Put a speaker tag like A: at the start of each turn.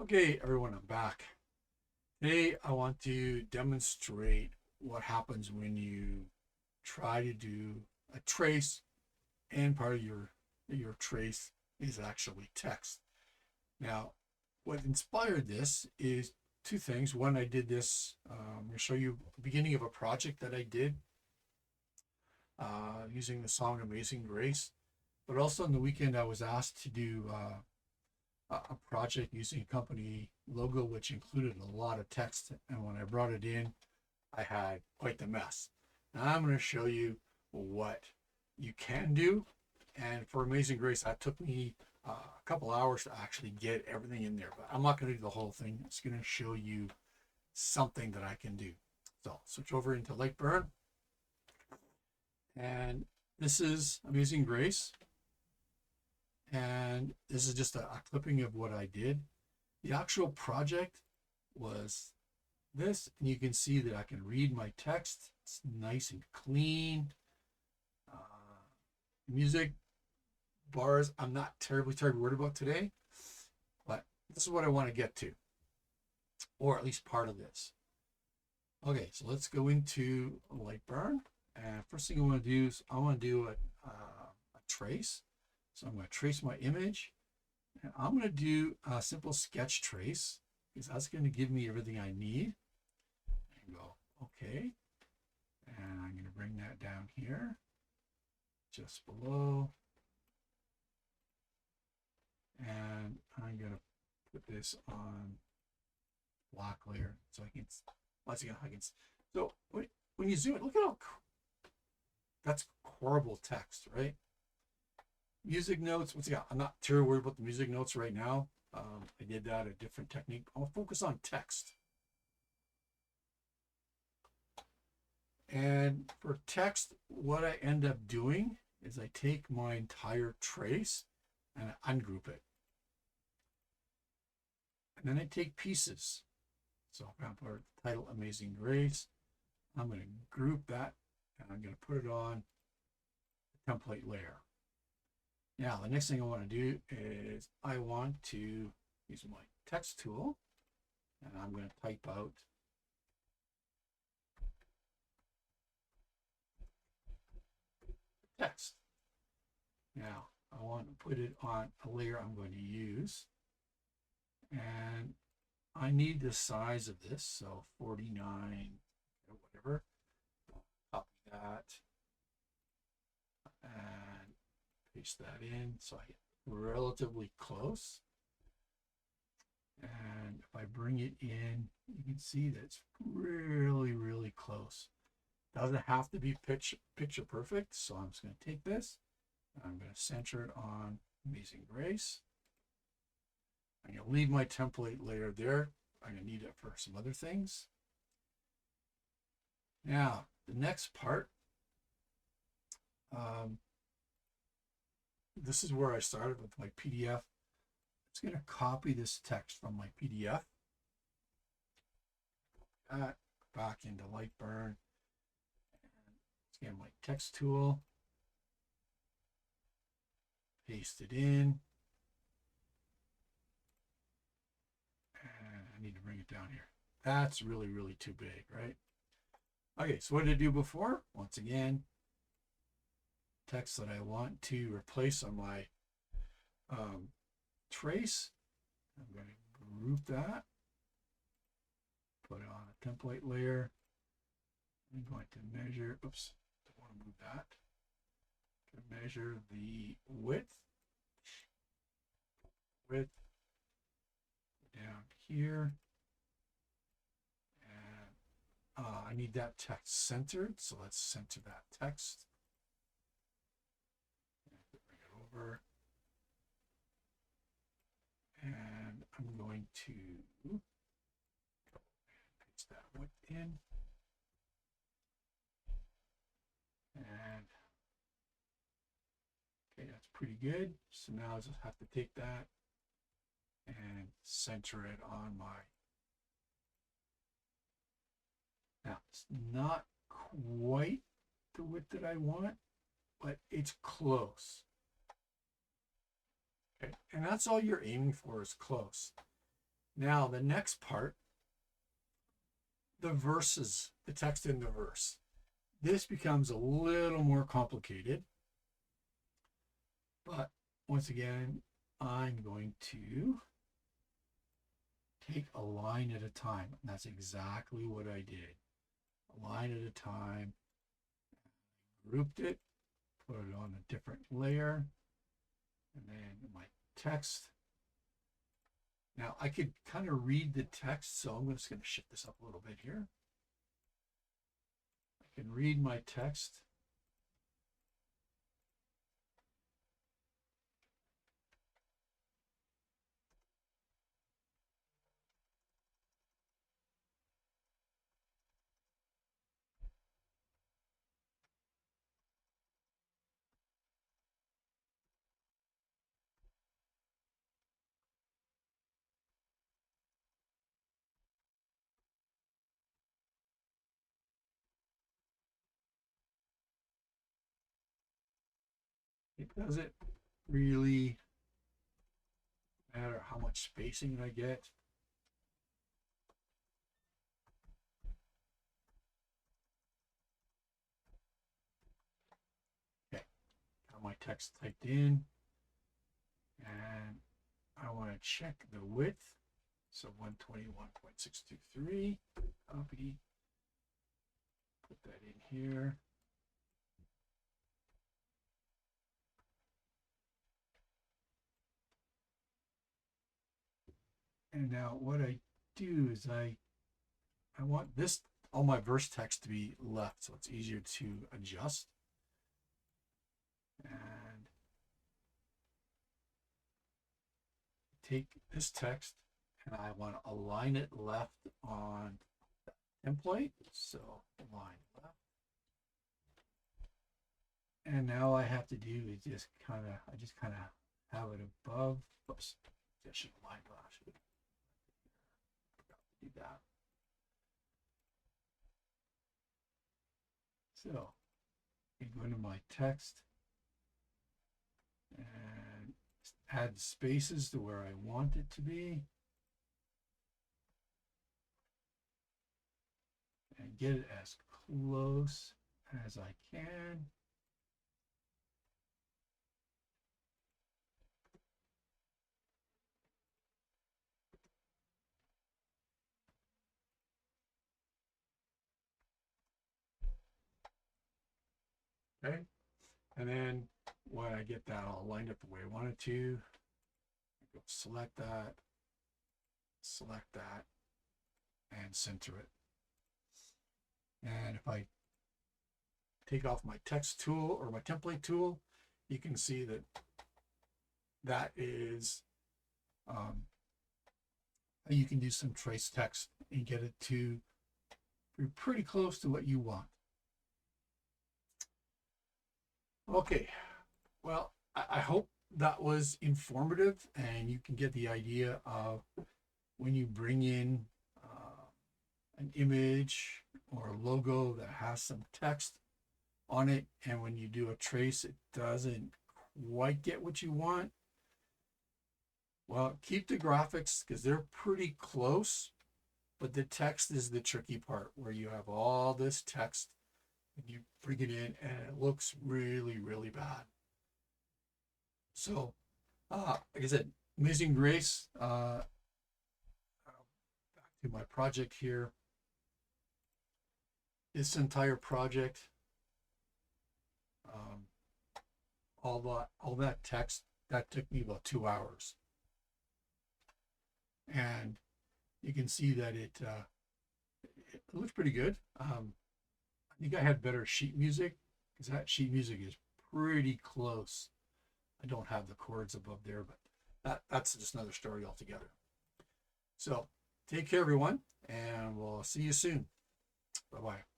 A: Okay, everyone, I'm back. Today, I want to demonstrate what happens when you try to do a trace and part of your trace is actually text. Now, what inspired this is two things. One, I did this, I'm going to show you the beginning of a project that I did using the song Amazing Grace. But also on the weekend, I was asked to do a project using a company logo, which included a lot of text. And when I brought it in, I had quite the mess. Now I'm going to show you what you can do. And for Amazing Grace, that took me a couple hours to actually get everything in there. But I'm not going to do the whole thing. It's going to show you something that I can do. So switch over into LightBurn. And this is Amazing Grace. And this is just a clipping of what I did. The actual project was this, and you can see that I can read my text. It's nice and clean. Music, bars, I'm not terribly worried about today, but this is what I want to get to, or at least part of this. Okay, so let's go into LightBurn. And first thing I want to do is I want to do a trace. So I'm going to trace my image. And I'm going to do a simple sketch trace because that's going to give me everything I need. And go, okay. And I'm going to bring that down here, just below. And I'm going to put this on black layer so I can, once again, so when you zoom it, look at how, that's horrible text, right? Music notes, once again, I'm not too worried about the music notes right now. I did that a different technique. I'll focus on text. And for text, what I end up doing is I take my entire trace and I ungroup it. And then I take pieces. So for example, the title Amazing Grace, I'm going to group that and I'm going to put it on the template layer. Now, the next thing I want to do is I want to use my text tool and I'm going to type out text. Now, I want to put it on a layer I'm going to use. And I need the size of this, so 49 or whatever. Copy that and paste that in so I get relatively close. And if I bring it in, you can see that it's really close. Doesn't have to be picture perfect, so I'm just going to take this and I'm going to center it on Amazing Grace. I'm going to leave my template layer there. I'm going to need it for some other things. Now, the next part, this is where I started with my PDF. It's going to copy this text from my PDF. That back into LightBurn. Scan my text tool. Paste it in. And I need to bring it down here. That's really too big, right? Okay, so what did I do before? Once again, text that I want to replace on my trace. I'm going to group that, put it on a template layer. I'm going to measure, oops, don't want to move that. To measure the width down here. And I need that text centered, so let's center that text. Bring it over. And I'm going to paste that width in. And okay, that's pretty good. So now I just have to take that and center it on my. Now it's not quite the width that I want, but it's close. Okay, and that's all you're aiming for is close. Now the next part, the verses, the text in the verse. This becomes a little more complicated, but once again, I'm going to take a line at a time. And that's exactly what I did. A line at a time, grouped it, put it on a different layer, and then my text. Now I could kind of read the text, so I'm just going to shift this up a little bit here. I can read my text. It doesn't really matter how much spacing I get. Okay, got my text typed in, and I want to check the width. So 121.623, copy, put that in here. And now what I do is I want this, all my verse text to be left, so it's easier to adjust. And take this text and I want to align it left on the template. So align left. And now I have to do is just kind of, I just kind of have it above. Oops, I should align left. Forgot to do that. So I go into my text and add spaces to where I want it to be. And get it as close as I can. Okay, and then when I get that all lined up the way I want it to, I go select that, and center it. And if I take off my text tool or my template tool, you can see that that is, you can do some trace text and get it to be pretty close to what you want. Okay, well, I hope that was informative and you can get the idea of when you bring in an image or a logo that has some text on it, and when you do a trace, it doesn't quite get what you want. Well, keep the graphics because they're pretty close, but the text is the tricky part where you have all this text and you bring it in and it looks really, really bad. So, like I said, Amazing Grace, back to my project here. This entire project, all that text, that took me about 2 hours. And you can see that it looks pretty good. I think I had better sheet music because that sheet music is pretty close. I don't have the chords above there, but that's just another story altogether. So take care, everyone, and we'll see you soon. Bye-bye.